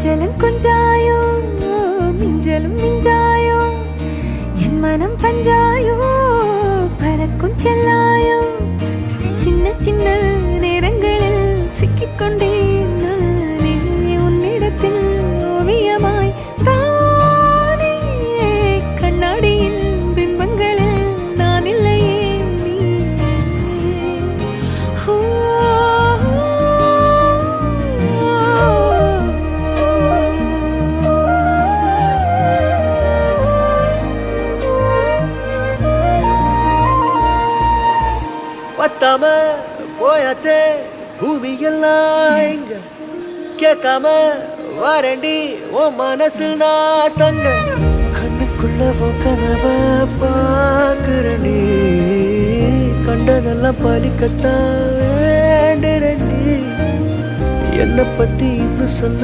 கொஞ்சலும் கொஞ்சாயோ மிஞ்சலும் மிஞ்சாயோ என் மனம் பஞ்சாயோ பறக்கும் செல்லாயோ சின்ன சின்ன நேரங்களில் சிக்கிக்கொண்டேன் நானே உன்னிடத்தில் ஓவியமாய் தானே கண்ணாடியின் பிம்பங்களில் நான் இல்லையே நீ பத்தாம போயாச்சே பூமி எல்லாம் இங்க கேட்காம வாரண்டி ஓ மனசில் நான் தங்க கண்ணுக்குள்ள உன் கனவ பாக்குறண்டி கண்டதெல்லாம் பலிக்கத்தான் வேண்டுறண்டி என்னை பத்தி இன்னும் சொல்ல